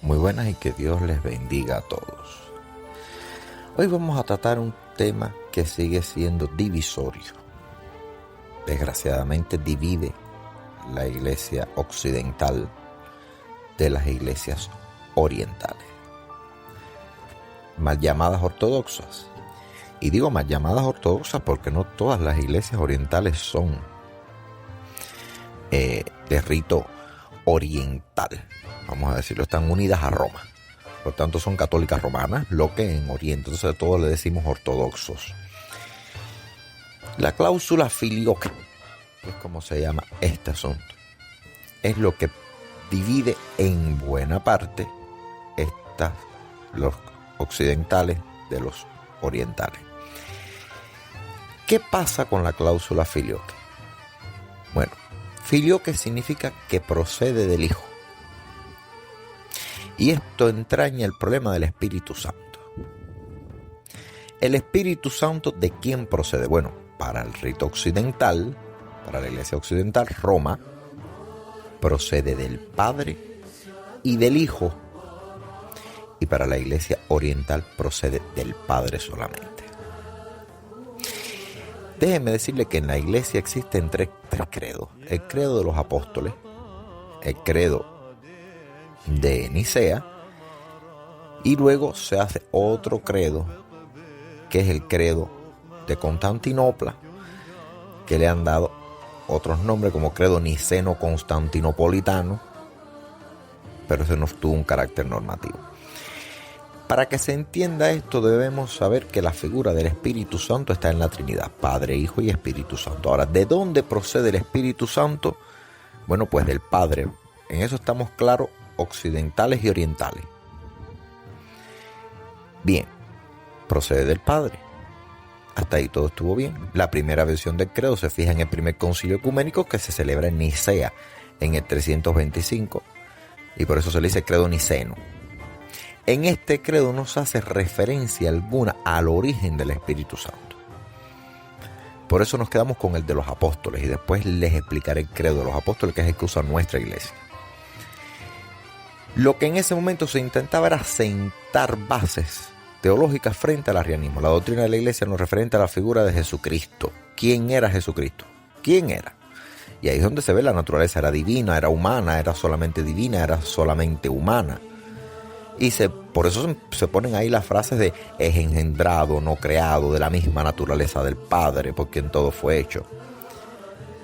Muy buenas y que Dios les bendiga a todos. Hoy vamos a tratar un tema que sigue siendo divisorio. Desgraciadamente divide la iglesia occidental de las iglesias orientales, mal llamadas ortodoxas. Y digo mal llamadas ortodoxas porque no todas las iglesias orientales son de rito oriental, vamos a decirlo, están unidas a Roma, por tanto son católicas romanas, lo que en Oriente, entonces a todos le decimos ortodoxos. La cláusula filioque, que es como se llama este asunto, es lo que divide en buena parte los occidentales de los orientales. ¿Qué pasa con la cláusula filioque? Bueno, filioque significa que procede del Hijo. Y esto entraña el problema del Espíritu Santo. ¿El Espíritu Santo de quién procede? Bueno, para el rito occidental, para la iglesia occidental, Roma, procede del Padre y del Hijo. Y para la iglesia oriental procede del Padre solamente. Déjeme decirle que en la iglesia existen tres credos. El credo de los apóstoles, el credo de Nicea, y luego se hace otro credo, que es el credo de Constantinopla, que le han dado otros nombres como credo niceno-constantinopolitano, pero ese no tuvo un carácter normativo. Para que se entienda esto, debemos saber que la figura del Espíritu Santo está en la Trinidad, Padre, Hijo y Espíritu Santo. Ahora, ¿de dónde procede el Espíritu Santo? Bueno, pues del Padre. En eso estamos claros, occidentales y orientales. Bien, procede del Padre. Hasta ahí todo estuvo bien. La primera versión del credo se fija en el primer concilio ecuménico que se celebra en Nicea en el 325, y por eso se le dice credo niceno. En este credo no se hace referencia alguna al origen del Espíritu Santo. Por eso nos quedamos con el de los apóstoles y después les explicaré el credo de los apóstoles, que es el que usa nuestra iglesia. Lo que en ese momento se intentaba era sentar bases teológicas frente al arrianismo. La doctrina de la iglesia nos referente a la figura de Jesucristo. ¿Quién era Jesucristo? ¿Quién era? Y ahí es donde se ve la naturaleza. Era divina, era humana, era solamente divina, era solamente humana. Y por eso se ponen ahí las frases de es engendrado, no creado, de la misma naturaleza del Padre, por quien todo fue hecho.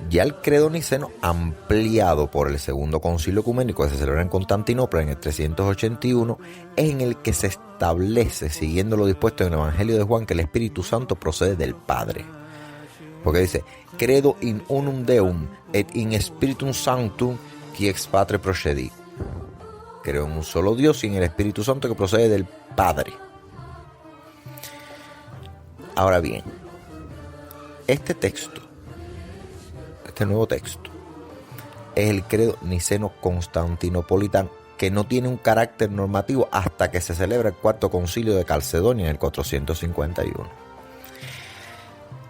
Ya el credo niceno, ampliado por el segundo concilio ecuménico que se celebra en Constantinopla en el 381, es en el que se establece, siguiendo lo dispuesto en el Evangelio de Juan, que el Espíritu Santo procede del Padre. Porque dice, credo in unum Deum et in Spiritum Sanctum qui ex Patre procedit. Creo en un solo Dios y en el Espíritu Santo que procede del Padre. Ahora bien, este nuevo texto, es el credo niceno-constantinopolitano, que no tiene un carácter normativo hasta que se celebra el cuarto concilio de Calcedonia en el 451.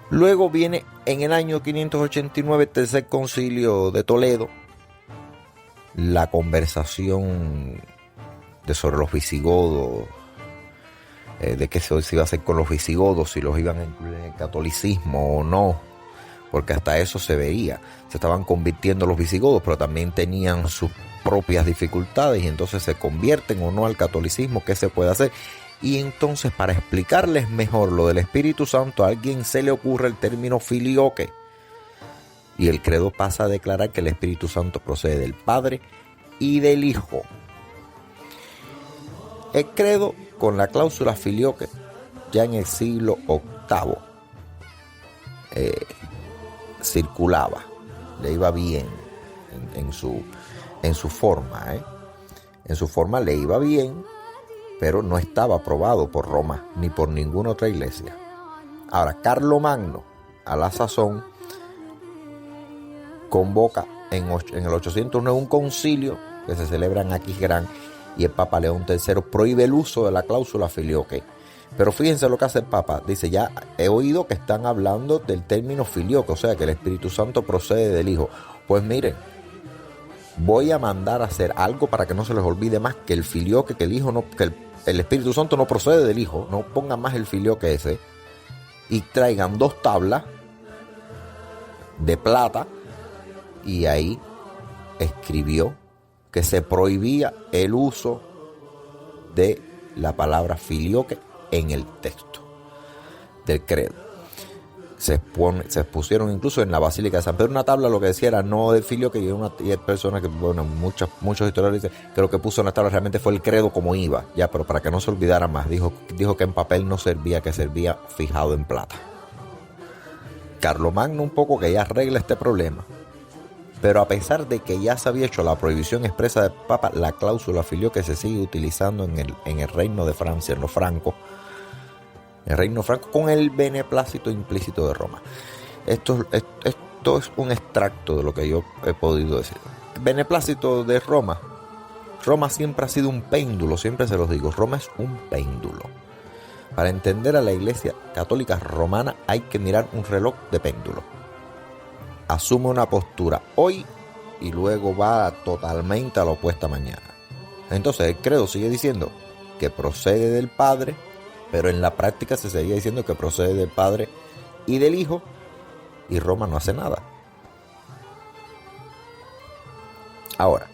Luego viene en el año 589 el tercer concilio de Toledo, la conversación sobre los visigodos, de qué se iba a hacer con los visigodos, si los iban a incluir en el catolicismo o no, porque hasta eso se veía. Se estaban convirtiendo los visigodos, pero también tenían sus propias dificultades, y entonces se convierten o no al catolicismo, ¿qué se puede hacer? Y entonces, para explicarles mejor lo del Espíritu Santo, a alguien se le ocurre el término filioque, y el credo pasa a declarar que el Espíritu Santo procede del Padre y del Hijo. El credo con la cláusula filioque ya en el siglo VIII circulaba, le iba bien en su forma. En su forma le iba bien, pero no estaba aprobado por Roma ni por ninguna otra iglesia. Ahora, Carlomagno, a la sazón, convoca en el 809 un concilio que se celebra en Aquisgrán, y el Papa León III prohíbe el uso de la cláusula filioque. Pero fíjense lo que hace el Papa. Dice, ya he oído que están hablando del término filioque, o sea que el Espíritu Santo procede del Hijo. Pues miren, voy a mandar a hacer algo para que no se les olvide más que el filioque, que el Hijo no, que el Espíritu Santo no procede del Hijo, no pongan más el filioque ese, y traigan 2 tablas de plata, y ahí escribió que se prohibía el uso de la palabra filioque en el texto del credo. Se expusieron incluso en la Basílica de San Pedro una tabla, lo que decía era no de filioque, y hay personas que, bueno, muchos historiadores dicen que lo que puso en la tabla realmente fue el credo como iba, ya, pero para que no se olvidara más, dijo que en papel no servía, que servía fijado en plata. Carlomagno un poco que ya arregla este problema, pero a pesar de que ya se había hecho la prohibición expresa del Papa, la cláusula filioque se sigue utilizando en el reino de Francia, en los francos, el reino franco, con el beneplácito implícito de Roma. Esto es un extracto de lo que yo he podido decir. Beneplácito de Roma. Roma siempre ha sido un péndulo, siempre se los digo. Roma es un péndulo. Para entender a la Iglesia Católica Romana hay que mirar un reloj de péndulo. Asume una postura hoy y luego va totalmente a la opuesta mañana. Entonces el credo sigue diciendo que procede del Padre, pero en la práctica se seguía diciendo que procede del Padre y del Hijo, y Roma no hace nada. Ahora,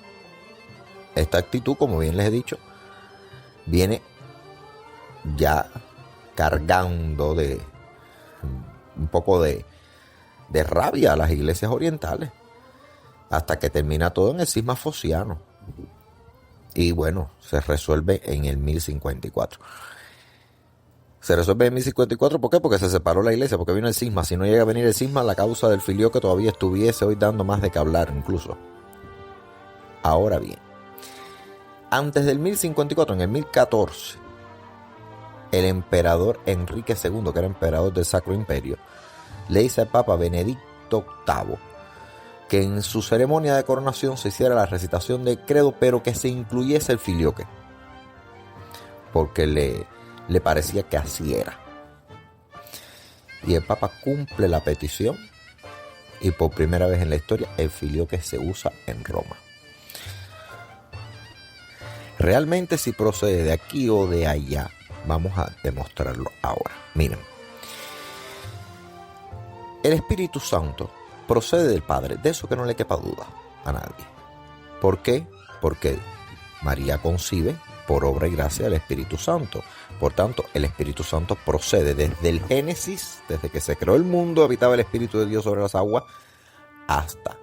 esta actitud, como bien les he dicho, viene ya cargando de un poco de rabia a las iglesias orientales, hasta que termina todo en el cisma fociano. Y bueno, se resuelve en el 1054. Se resuelve en 1054, ¿por qué? Porque se separó la iglesia, porque vino el cisma. Si no llega a venir el cisma, la causa del filioque todavía estuviese hoy dando más de que hablar incluso. Ahora bien, antes del 1054, en el 1014, el emperador Enrique II, que era emperador del Sacro Imperio, le dice al Papa Benedicto VIII que en su ceremonia de coronación se hiciera la recitación del credo, pero que se incluyese el filioque, porque le parecía que así era. Y el Papa cumple la petición, y por primera vez en la historia el filioque se usa en Roma. Realmente, si procede de aquí o de allá, vamos a demostrarlo ahora. Miren, el Espíritu Santo procede del Padre, de eso que no le quepa duda a nadie. ¿Por qué? Porque María concibe por obra y gracia del Espíritu Santo. Por tanto, el Espíritu Santo procede desde el Génesis, desde que se creó el mundo, habitaba el Espíritu de Dios sobre las aguas, hasta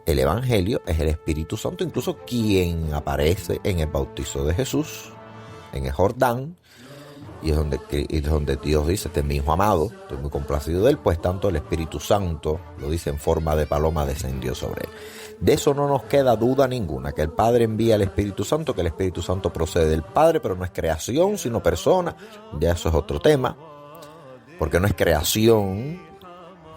el Evangelio. Es el Espíritu Santo, incluso quien aparece en el bautizo de Jesús, en el Jordán, y es donde Dios dice: este es mi Hijo amado, estoy muy complacido de él. Pues tanto el Espíritu Santo, lo dice en forma de paloma, descendió sobre él. De eso no nos queda duda ninguna, que el Padre envía al Espíritu Santo, que el Espíritu Santo procede del Padre, pero no es creación, sino persona. Ya eso es otro tema, porque no es creación.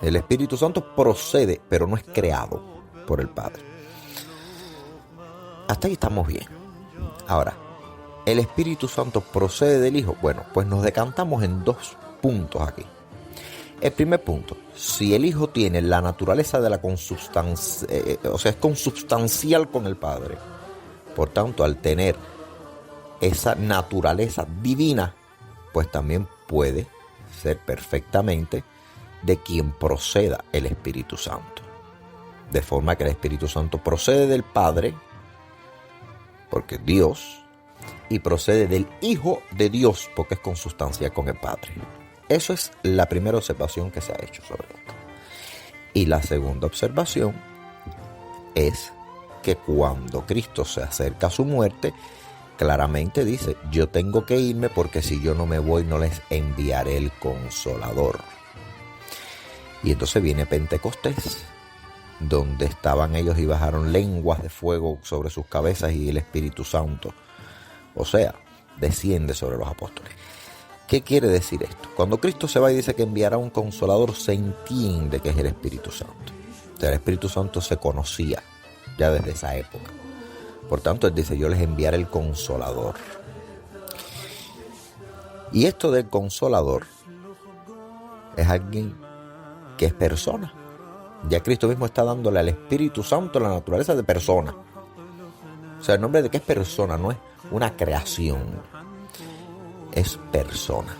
El Espíritu Santo procede, pero no es creado por el Padre. Hasta ahí estamos bien. Ahora, ¿el Espíritu Santo procede del Hijo? Bueno, pues nos decantamos en 2 puntos aquí. El primer punto: si el Hijo tiene la naturaleza de la consubstancia, o sea, es consubstancial con el Padre, por tanto, al tener esa naturaleza divina, pues también puede ser perfectamente de quien proceda el Espíritu Santo. De forma que el Espíritu Santo procede del Padre, porque es Dios, y procede del Hijo de Dios, porque es consubstancial con el Padre. Eso es la primera observación que se ha hecho sobre esto. Y la segunda observación es que cuando Cristo se acerca a su muerte, claramente dice: yo tengo que irme, porque si yo no me voy no les enviaré el Consolador. Y entonces viene Pentecostés, donde estaban ellos y bajaron lenguas de fuego sobre sus cabezas, y el Espíritu Santo, o sea, desciende sobre los apóstoles. ¿Qué quiere decir esto? Cuando Cristo se va y dice que enviará un Consolador, se entiende que es el Espíritu Santo. O sea, el Espíritu Santo se conocía ya desde esa época. Por tanto, Él dice: yo les enviaré el Consolador. Y esto del Consolador es alguien que es persona. Ya Cristo mismo está dándole al Espíritu Santo la naturaleza de persona. O sea, el nombre de que es persona, no es una creación, es persona.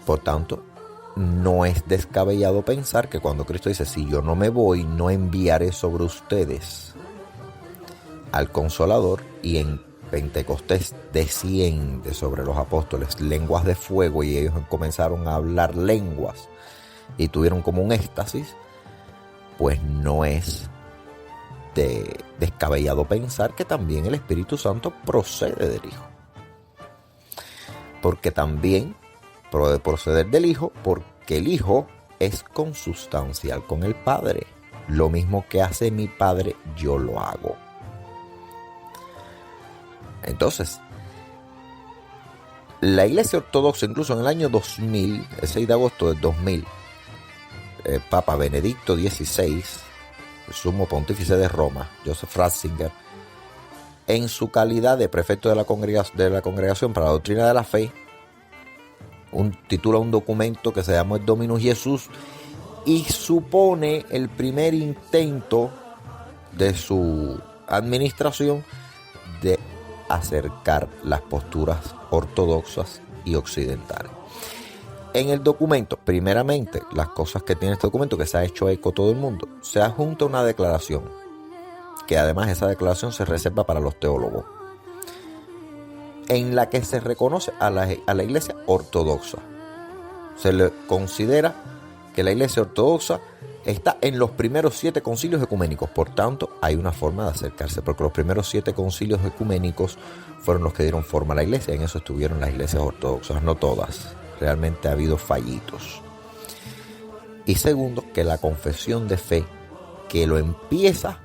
Por tanto, no es descabellado pensar que cuando Cristo dice, si yo no me voy, no enviaré sobre ustedes al Consolador, y en Pentecostés desciende sobre los apóstoles lenguas de fuego y ellos comenzaron a hablar lenguas y tuvieron como un éxtasis, pues no es descabellado pensar que también el Espíritu Santo procede del Hijo. Porque también puede proceder del Hijo, porque el Hijo es consustancial con el Padre. Lo mismo que hace mi Padre, yo lo hago. Entonces, la Iglesia Ortodoxa, incluso en el año 2000, el 6 de agosto del 2000, el Papa Benedicto XVI, el sumo pontífice de Roma, Joseph Ratzinger, en su calidad de prefecto de la Congregación para la Doctrina de la Fe, titula un documento que se llama el Dominus Jesus y supone el primer intento de su administración de acercar las posturas ortodoxas y occidentales. En el documento, primeramente, las cosas que tiene este documento, que se ha hecho eco todo el mundo, se adjunta una declaración, que además esa declaración se reserva para los teólogos, en la que se reconoce a la Iglesia Ortodoxa. Se le considera que la Iglesia Ortodoxa está en los primeros 7 concilios ecuménicos. Por tanto, hay una forma de acercarse, porque los primeros 7 concilios ecuménicos fueron los que dieron forma a la Iglesia. En eso estuvieron las iglesias ortodoxas, no todas. Realmente ha habido fallitos. Y segundo, que la confesión de fe que lo empieza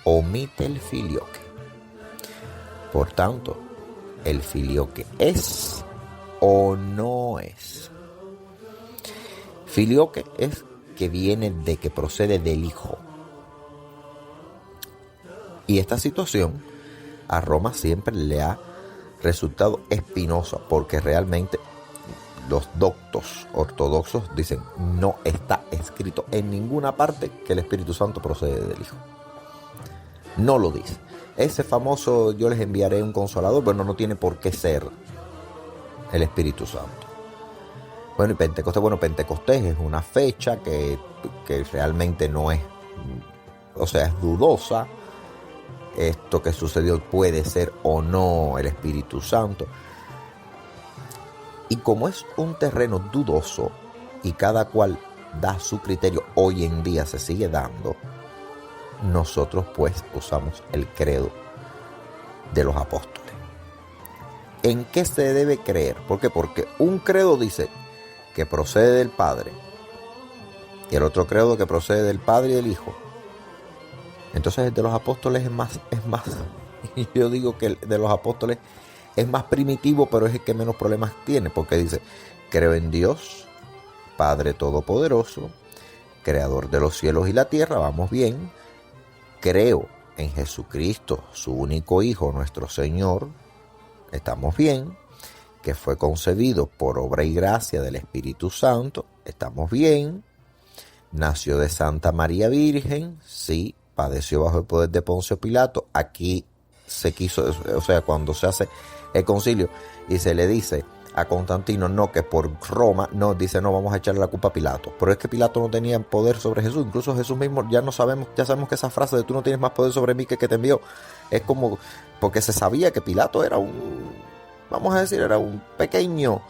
omite el filioque. Por tanto, el filioque es o no es. Filioque es que viene de, que procede del Hijo. Y esta situación a Roma siempre le ha resultado espinosa, porque realmente los doctos ortodoxos dicen, no está escrito en ninguna parte que el Espíritu Santo procede del Hijo. No lo dice. Ese famoso, yo les enviaré un consolador, pero no tiene por qué ser el Espíritu Santo. Bueno, y Pentecostés es una fecha que realmente no es, o sea, es dudosa. Esto que sucedió puede ser o no el Espíritu Santo. Y como es un terreno dudoso y cada cual da su criterio, hoy en día se sigue dando, nosotros pues usamos el credo de los apóstoles. ¿En qué se debe creer? ¿Por qué? Porque un credo dice que procede del Padre y el otro credo que procede del Padre y del Hijo. Entonces el de los apóstoles es más yo digo que el de los apóstoles es más primitivo, pero es el que menos problemas tiene, porque dice, creo en Dios, Padre Todopoderoso, Creador de los cielos y la tierra, vamos bien. Creo en Jesucristo, su único Hijo, nuestro Señor, estamos bien. Que fue concebido por obra y gracia del Espíritu Santo, estamos bien. Nació de Santa María Virgen, sí, padeció bajo el poder de Poncio Pilato. Aquí se quiso, o sea, cuando se hace el concilio y se le dice a Constantino, no, que por Roma, no, dice, no, vamos a echarle la culpa a Pilato. Pero es que Pilato no tenía poder sobre Jesús. Incluso Jesús mismo, ya sabemos que esa frase de tú no tienes más poder sobre mí que te envió, es como, porque se sabía que Pilato era vamos a decir, era un pequeño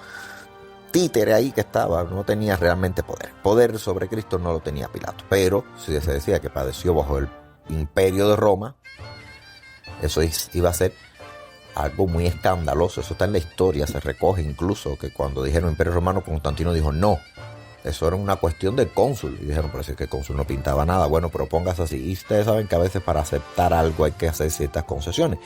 títere ahí que estaba, no tenía realmente poder. Poder sobre Cristo no lo tenía Pilato. Pero si se decía que padeció bajo el imperio de Roma, eso iba a ser algo muy escandaloso. Eso está en la historia, se recoge incluso que cuando dijeron Imperio Romano, Constantino dijo no, eso era una cuestión del cónsul. Y dijeron, pero si es que el cónsul no pintaba nada. Bueno, pero póngase así. Y ustedes saben que a veces para aceptar algo hay que hacer ciertas concesiones.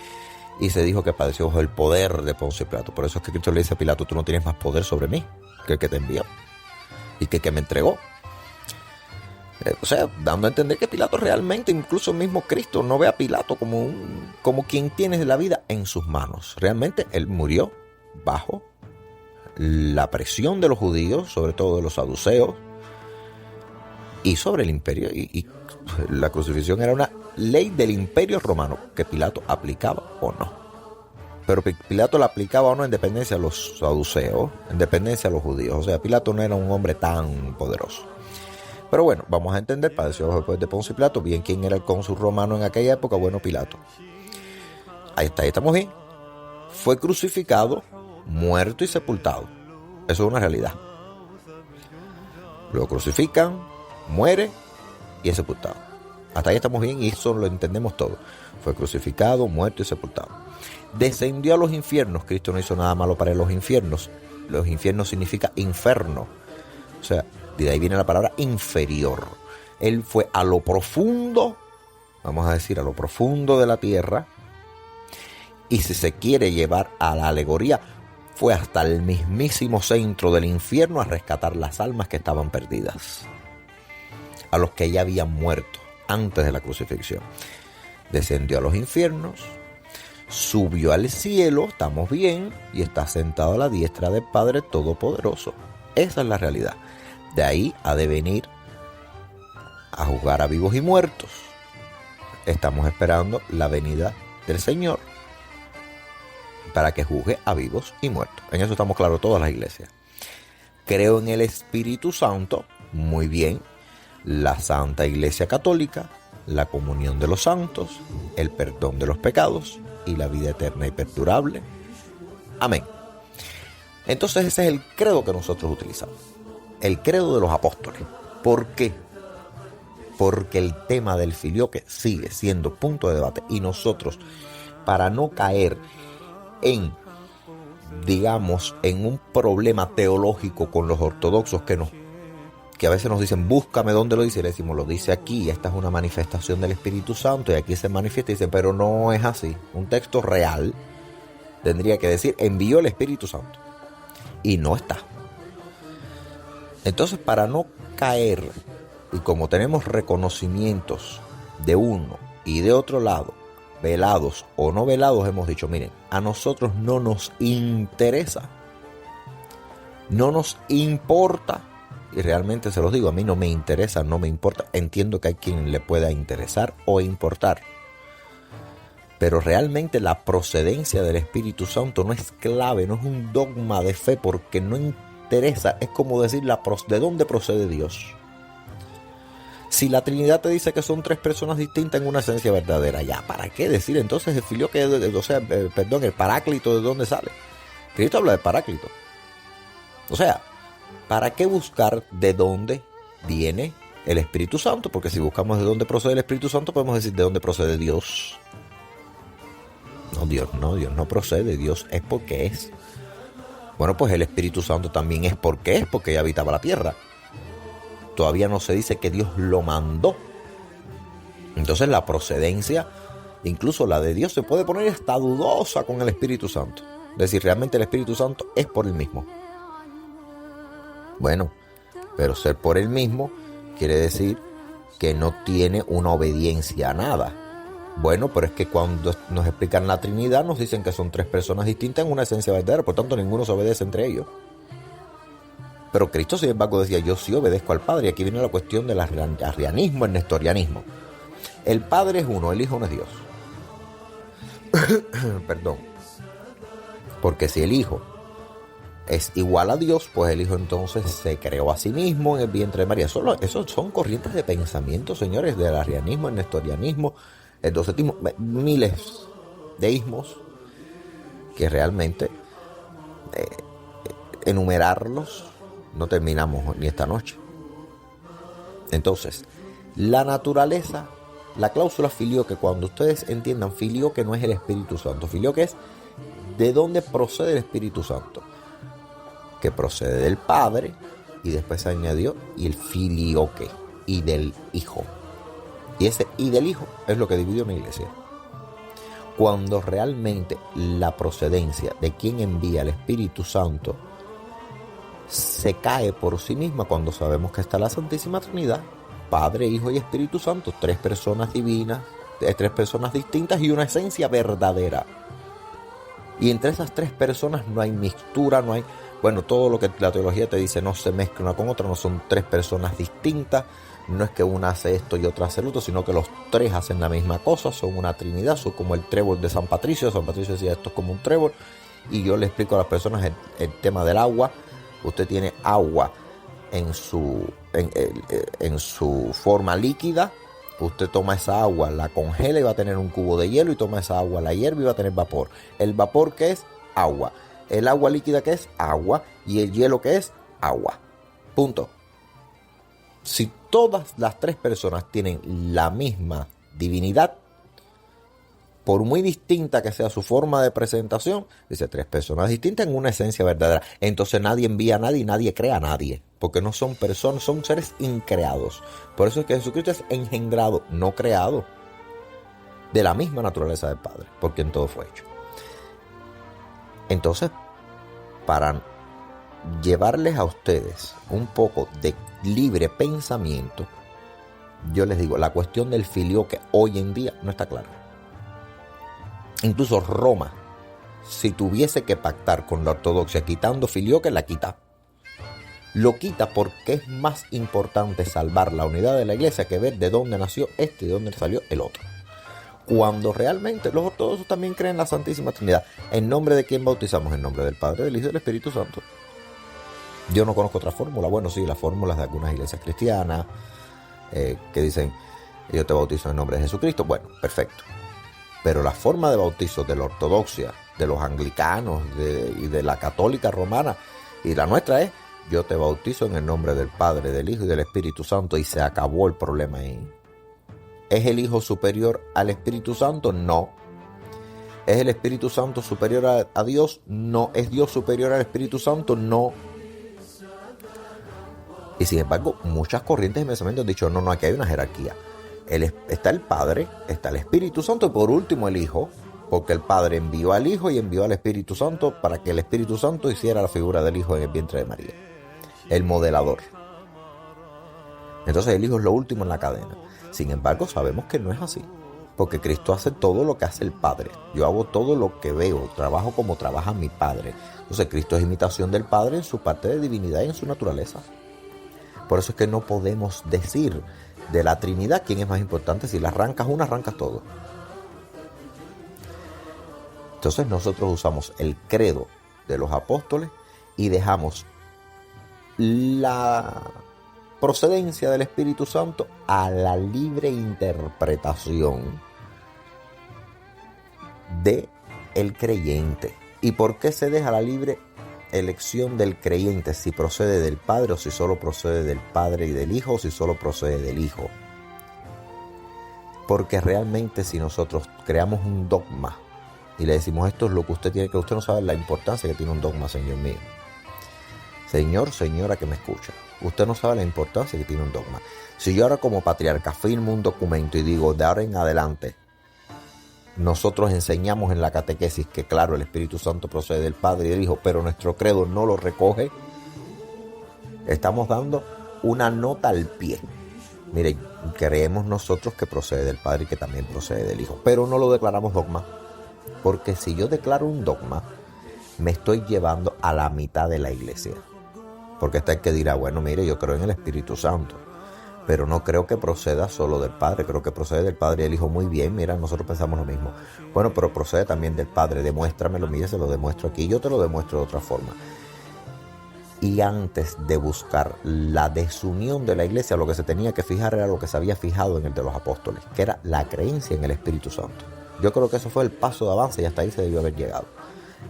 Y se dijo que padeció bajo el poder de Poncio Pilato. Por eso es que Cristo le dice a Pilato, tú no tienes más poder sobre mí que el que te envió y que me entregó. O sea, dando a entender que Pilato realmente, incluso el mismo Cristo, no ve a Pilato como quien tiene la vida en sus manos. Realmente él murió bajo la presión de los judíos, sobre todo de los saduceos, y sobre el imperio. Y la crucifixión era una ley del imperio romano que Pilato aplicaba o no. Pero Pilato la aplicaba o no en dependencia a los saduceos, en dependencia a los judíos. O sea, Pilato no era un hombre tan poderoso. Pero bueno, vamos a entender, padeció después de Poncio Pilato. Bien, ¿quién era el cónsul romano en aquella época? Bueno, Pilato. Ahí estamos bien. Fue crucificado, muerto y sepultado. Eso es una realidad. Lo crucifican, muere y es sepultado. Hasta ahí estamos bien y eso lo entendemos todo. Fue crucificado, muerto y sepultado. Descendió a los infiernos. Cristo no hizo nada malo para los infiernos. Los infiernos significa inferno. O sea, de ahí viene la palabra inferior. Él fue a lo profundo, vamos a decir, a lo profundo de la tierra. Y si se quiere llevar a la alegoría, fue hasta el mismísimo centro del infierno a rescatar las almas que estaban perdidas, a los que ya habían muerto antes de la crucifixión. Descendió a los infiernos, subió al cielo, estamos bien, y está sentado a la diestra del Padre Todopoderoso. Esa es la realidad. De ahí ha de venir a juzgar a vivos y muertos. Estamos esperando la venida del Señor para que juzgue a vivos y muertos. En eso estamos claros todas las iglesias. Creo en el Espíritu Santo, muy bien, la Santa Iglesia Católica, la comunión de los santos, el perdón de los pecados y la vida eterna y perdurable. Amén. Entonces ese es el credo que nosotros utilizamos. El credo de los apóstoles. ¿Por qué? Porque el tema del filioque sigue siendo punto de debate. Y nosotros, para no caer en, digamos, en un problema teológico con los ortodoxos que a veces nos dicen, búscame dónde lo dice, y le decimos, lo dice aquí, esta es una manifestación del Espíritu Santo, y aquí se manifiesta, y dicen, pero no es así. Un texto real tendría que decir, envió el Espíritu Santo, y no está. Entonces, para no caer, y como tenemos reconocimientos de uno y de otro lado, velados o no velados, hemos dicho, miren, a nosotros no nos interesa, no nos importa, y realmente se los digo, a mí no me interesa, no me importa, entiendo que hay quien le pueda interesar o importar, pero realmente la procedencia del Espíritu Santo no es clave, no es un dogma de fe, porque no interesa, es como decir de dónde procede Dios. Si la Trinidad te dice que son tres personas distintas en una esencia verdadera, ya, ¿para qué decir entonces el filioque, el paráclito, de dónde sale? Cristo habla de paráclito. O sea, ¿para qué buscar de dónde viene el Espíritu Santo? Porque si buscamos de dónde procede el Espíritu Santo, podemos decir de dónde procede Dios. Dios no procede, Dios es porque es. Bueno, pues el Espíritu Santo también es porque ya habitaba la tierra. Todavía no se dice que Dios lo mandó. Entonces la procedencia, incluso la de Dios, se puede poner hasta dudosa con el Espíritu Santo. Es decir, realmente el Espíritu Santo es por él mismo. Bueno, pero ser por él mismo quiere decir que no tiene una obediencia a nada. Bueno, pero es que cuando nos explican la Trinidad nos dicen que son tres personas distintas en una esencia verdadera, por tanto ninguno se obedece entre ellos. Pero Cristo, sin embargo, decía, yo sí obedezco al Padre. Y aquí viene la cuestión del arrianismo, el nestorianismo. El Padre es uno, el Hijo no es Dios. Perdón. Porque si el Hijo es igual a Dios, pues el Hijo entonces se creó a sí mismo en el vientre de María. Eso son corrientes de pensamiento, señores, del arrianismo, el nestorianismo, el docetismo, miles de ismos que realmente enumerarlos no terminamos ni esta noche. Entonces, la naturaleza, la cláusula filioque, cuando ustedes entiendan, filioque no es el Espíritu Santo, filioque es de dónde procede el Espíritu Santo, que procede del Padre, y después se añadió, y el filioque, y del Hijo. Y ese y del Hijo es lo que dividió una iglesia. Cuando realmente la procedencia de quien envía el Espíritu Santo se cae por sí misma, cuando sabemos que está la Santísima Trinidad, Padre, Hijo y Espíritu Santo, tres personas divinas, tres personas distintas y una esencia verdadera. Y entre esas tres personas no hay mixtura, no hay... Bueno, todo lo que la teología te dice no se mezcla una con otra, no son tres personas distintas, no es que una hace esto y otra hace lo otro, sino que los tres hacen la misma cosa, son una trinidad, son como el trébol de San Patricio. San Patricio decía esto es como un trébol, y yo le explico a las personas el tema del agua. Usted tiene agua en su forma líquida. Usted toma esa agua, la congela y va a tener un cubo de hielo, y toma esa agua, la hierve y va a tener vapor. El vapor, ¿qué es? Agua. El agua líquida, ¿qué es? Agua. Y el hielo, ¿qué es? Agua. Punto. Si todas las tres personas tienen la misma divinidad, por muy distinta que sea su forma de presentación, dice tres personas distintas en una esencia verdadera. Entonces nadie envía a nadie y nadie crea a nadie, porque no son personas, son seres increados. Por eso es que Jesucristo es engendrado, no creado, de la misma naturaleza del Padre, porque en todo fue hecho. Entonces, para llevarles a ustedes un poco de libre pensamiento, yo les digo, la cuestión del filioque hoy en día no está clara. Incluso Roma, si tuviese que pactar con la ortodoxia quitando filioque, la quita. Lo quita porque es más importante salvar la unidad de la iglesia que ver de dónde nació este y de dónde salió el otro. Cuando realmente los ortodoxos también creen en la Santísima Trinidad. ¿En nombre de quién bautizamos? En nombre del Padre, del Hijo y del Espíritu Santo. Yo no conozco otra fórmula. Bueno, sí, las fórmulas de algunas iglesias cristianas que dicen, yo te bautizo en nombre de Jesucristo. Bueno, perfecto. Pero la forma de bautizo de la ortodoxia, de los anglicanos y de la católica romana, y la nuestra es, yo te bautizo en el nombre del Padre, del Hijo y del Espíritu Santo, y se acabó el problema ahí. ¿Es el Hijo superior al Espíritu Santo? No. ¿Es el Espíritu Santo superior a Dios? No. ¿Es Dios superior al Espíritu Santo? No. Y sin embargo, muchas corrientes de pensamiento han dicho, no, aquí hay una jerarquía. Está el Padre, está el Espíritu Santo y por último el Hijo, porque el Padre envió al Hijo y envió al Espíritu Santo para que el Espíritu Santo hiciera la figura del Hijo en el vientre de María, el modelador. Entonces el Hijo es lo último en la cadena. Sin embargo, sabemos que no es así, porque Cristo hace todo lo que hace el Padre. Yo hago todo lo que veo, trabajo como trabaja mi Padre. Entonces Cristo es imitación del Padre en su parte de divinidad y en su naturaleza. Por eso es que no podemos decir de la Trinidad quién es más importante. Si la arrancas una, arrancas todo. Entonces nosotros usamos el credo de los apóstoles y dejamos la procedencia del Espíritu Santo a la libre interpretación del creyente. ¿Y por qué se deja la libre elección del creyente? Si procede del Padre o si solo procede del Padre y del Hijo, o si solo procede del Hijo. Porque realmente si nosotros creamos un dogma y le decimos esto es lo que usted tiene, que usted no sabe la importancia que tiene un dogma, señor mío. Señor, señora que me escucha, usted no sabe la importancia que tiene un dogma. Si yo ahora como patriarca firmo un documento y digo de ahora en adelante nosotros enseñamos en la catequesis que claro, el Espíritu Santo procede del Padre y del Hijo, pero nuestro credo no lo recoge, estamos dando una nota al pie. Mire, creemos nosotros que procede del Padre y que también procede del Hijo, pero no lo declaramos dogma, porque si yo declaro un dogma, me estoy llevando a la mitad de la iglesia. Porque está el que dirá, bueno, mire, yo creo en el Espíritu Santo, pero no creo que proceda solo del Padre, creo que procede del Padre y del Hijo. Muy bien, mira, nosotros pensamos lo mismo. Bueno, pero procede también del Padre, demuéstramelo, mire, se lo demuestro aquí, yo te lo demuestro de otra forma. Y antes de buscar la desunión de la iglesia, lo que se tenía que fijar era lo que se había fijado en el de los apóstoles, que era la creencia en el Espíritu Santo. Yo creo que eso fue el paso de avance y hasta ahí se debió haber llegado.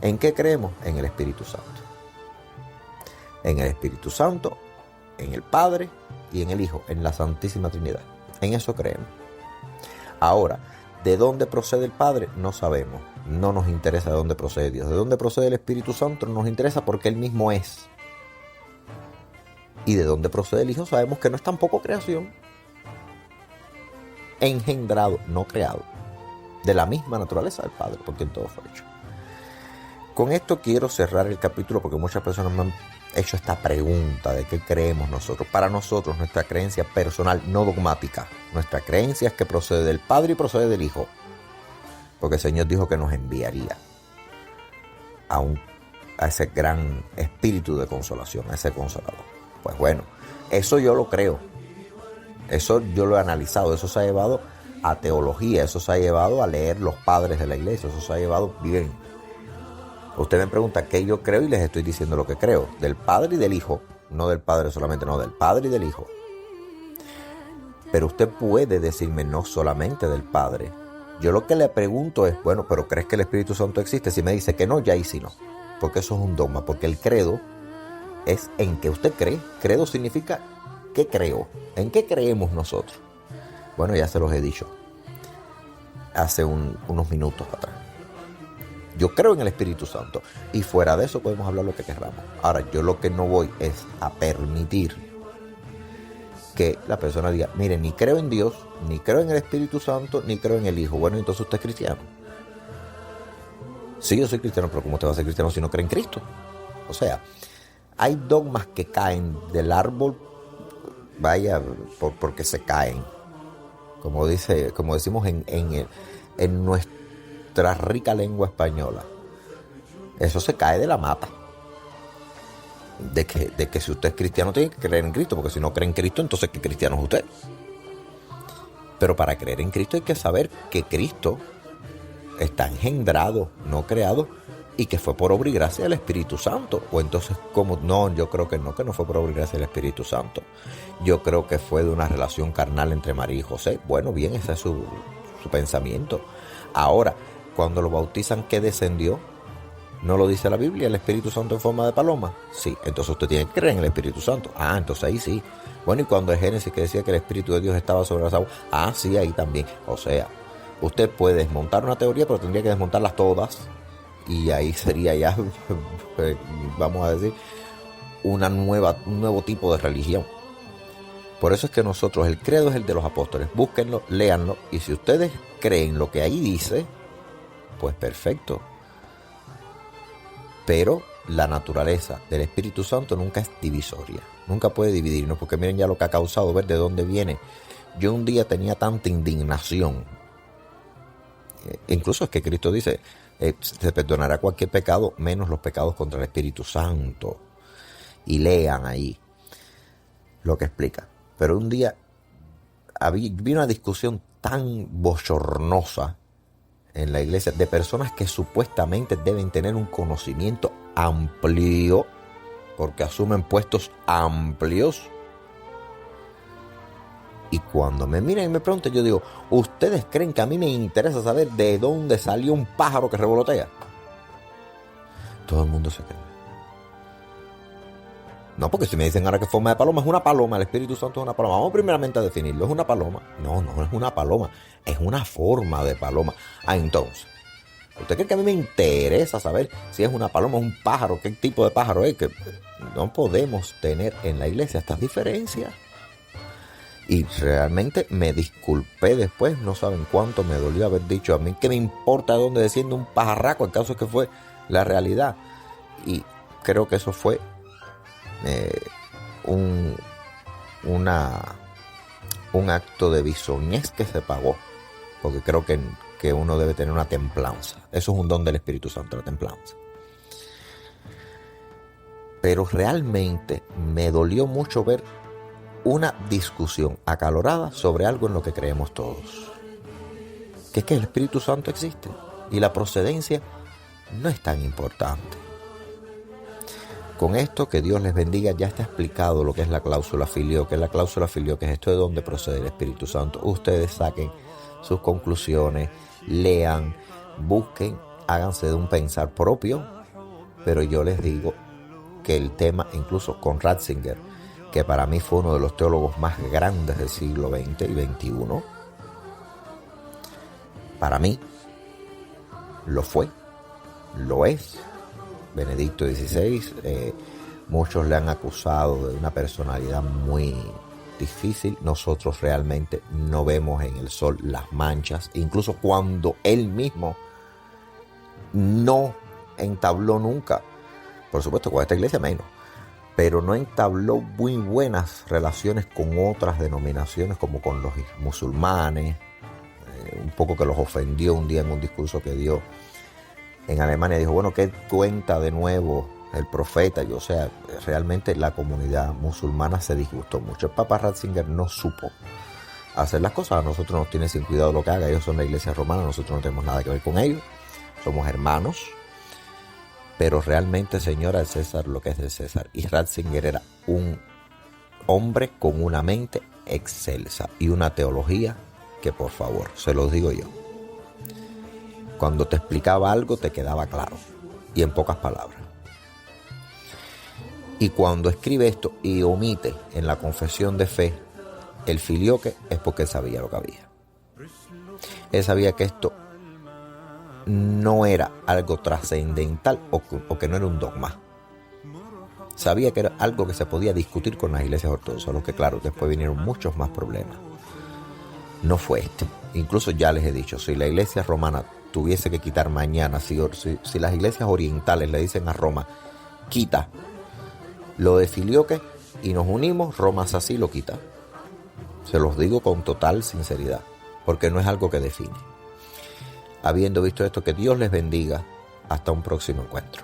¿En qué creemos? En el Espíritu Santo. En el Espíritu Santo, en el Padre y en el Hijo, en la Santísima Trinidad. En eso creemos. Ahora, ¿de dónde procede el Padre? No sabemos. No nos interesa de dónde procede Dios. ¿De dónde procede el Espíritu Santo? No nos interesa porque Él mismo es. ¿Y de dónde procede el Hijo? Sabemos que no es tampoco creación. Engendrado, no creado. De la misma naturaleza del Padre, porque en todo fue hecho. Con esto quiero cerrar el capítulo porque muchas personas me han hecho esta pregunta de qué creemos nosotros. Para nosotros, nuestra creencia personal, no dogmática. Nuestra creencia es que procede del Padre y procede del Hijo. Porque el Señor dijo que nos enviaría a ese gran espíritu de consolación, a ese consolador. Pues bueno, eso yo lo creo. Eso yo lo he analizado, eso se ha llevado a teología, eso se ha llevado a leer los padres de la iglesia, eso se ha llevado bien. Usted me pregunta qué yo creo y les estoy diciendo lo que creo, del Padre y del Hijo, no del Padre solamente, no, del Padre y del Hijo. Pero usted puede decirme no solamente del Padre. Yo lo que le pregunto es, bueno, pero ¿crees que el Espíritu Santo existe? Si me dice que no, ya ahí sí no, porque eso es un dogma, porque el credo es en que usted cree. Credo significa ¿qué creo? ¿En qué creemos nosotros? Bueno, ya se los he dicho hace unos minutos atrás. Yo creo en el Espíritu Santo y fuera de eso podemos hablar lo que queramos. Ahora, yo lo que no voy es a permitir que la persona diga, mire, ni creo en Dios, ni creo en el Espíritu Santo, ni creo en el Hijo. Bueno, entonces usted es cristiano. Sí, yo soy cristiano, pero ¿cómo usted va a ser cristiano si no cree en Cristo? O sea, hay dogmas que caen del árbol, vaya, porque se caen. Como decimos en nuestra rica lengua española. Eso se cae de la mata. De que si usted es cristiano tiene que creer en Cristo, porque si no cree en Cristo, entonces ¿qué cristiano es usted? Pero para creer en Cristo hay que saber que Cristo está engendrado, no creado, y que fue por obra y gracia del Espíritu Santo. O entonces, ¿cómo? No, yo creo que no fue por obra y gracia del Espíritu Santo. Yo creo que fue de una relación carnal entre María y José. Bueno, bien, ese es su pensamiento. Ahora, cuando lo bautizan, ¿qué descendió? ¿No lo dice la Biblia? ¿El Espíritu Santo en forma de paloma? Sí, entonces usted tiene que creer en el Espíritu Santo. Ah, entonces ahí sí. Bueno, y cuando en Génesis que decía que el Espíritu de Dios estaba sobre las aguas, ah, sí, ahí también. O sea, usted puede desmontar una teoría, pero tendría que desmontarlas todas. Y ahí sería ya, vamos a decir, un nuevo tipo de religión. Por eso es que nosotros, el credo es el de los apóstoles. Búsquenlo, léanlo, y si ustedes creen lo que ahí dice, pues perfecto. Pero la naturaleza del Espíritu Santo nunca es divisoria. Nunca puede dividirnos, porque miren ya lo que ha causado, ver de dónde viene. Yo un día tenía tanta indignación. Incluso es que Cristo dice, se perdonará cualquier pecado, menos los pecados contra el Espíritu Santo. Y lean ahí lo que explica. Pero un día vi una discusión tan bochornosa en la iglesia de personas que supuestamente deben tener un conocimiento amplio, porque asumen puestos amplios. Y cuando me miran y me preguntan, yo digo, ¿ustedes creen que a mí me interesa saber de dónde salió un pájaro que revolotea? Todo el mundo se cree. No, porque si me dicen ahora que forma de paloma, es una paloma, el Espíritu Santo es una paloma. Vamos primeramente a definirlo, ¿es una paloma? No es una paloma, es una forma de paloma. Ah, entonces, ¿usted cree que a mí me interesa saber si es una paloma, un pájaro, qué tipo de pájaro es? Que no podemos tener en la iglesia estas diferencias. Y realmente me disculpé después, no saben cuánto me dolió haber dicho a mí, ¿qué me importa de dónde desciende un pajarraco? El caso es que fue la realidad. Y creo que eso fue un acto de bisoñez que se pagó, porque creo que uno debe tener una templanza. Eso es un don del Espíritu Santo, la templanza. Pero realmente me dolió mucho ver una discusión acalorada sobre algo en lo que creemos todos, que es que el Espíritu Santo existe y la procedencia no es tan importante. Con esto, que Dios les bendiga, ya está explicado lo que es la cláusula filioque. La cláusula filioque es esto de dónde procede el Espíritu Santo. Ustedes saquen sus conclusiones, lean, busquen, háganse de un pensar propio, pero yo les digo que el tema, incluso con Ratzinger, que para mí fue uno de los teólogos más grandes del siglo XX y XXI, para mí lo fue, lo es. Benedicto XVI, muchos le han acusado de una personalidad muy difícil. Nosotros realmente no vemos en el sol las manchas, incluso cuando él mismo no entabló nunca, por supuesto con esta iglesia menos, pero no entabló muy buenas relaciones con otras denominaciones, como con los musulmanes, un poco que los ofendió un día en un discurso que dio en Alemania. Dijo, bueno, ¿qué cuenta de nuevo el profeta? Y, o sea, realmente la comunidad musulmana se disgustó mucho. El Papa Ratzinger no supo hacer las cosas. A nosotros nos tiene sin cuidado lo que haga. Ellos son la iglesia romana, nosotros no tenemos nada que ver con ellos. Somos hermanos. Pero realmente, señora, el César lo que es de César. Y Ratzinger era un hombre con una mente excelsa y una teología que, por favor, se los digo yo. Cuando te explicaba algo te quedaba claro y en pocas palabras. Y cuando escribe esto y omite en la confesión de fe el filioque, es porque él sabía lo que había. Él sabía que esto no era algo trascendental o que no era un dogma. Sabía que era algo que se podía discutir con las iglesias ortodoxas, lo que claro, después vinieron muchos más problemas. No fue este. Incluso ya les he dicho, si la iglesia romana tuviese que quitar mañana, si las iglesias orientales le dicen a Roma, quita lo de filioque y nos unimos, Roma así lo quita. Se los digo con total sinceridad, porque no es algo que define. Habiendo visto esto, que Dios les bendiga. Hasta un próximo encuentro.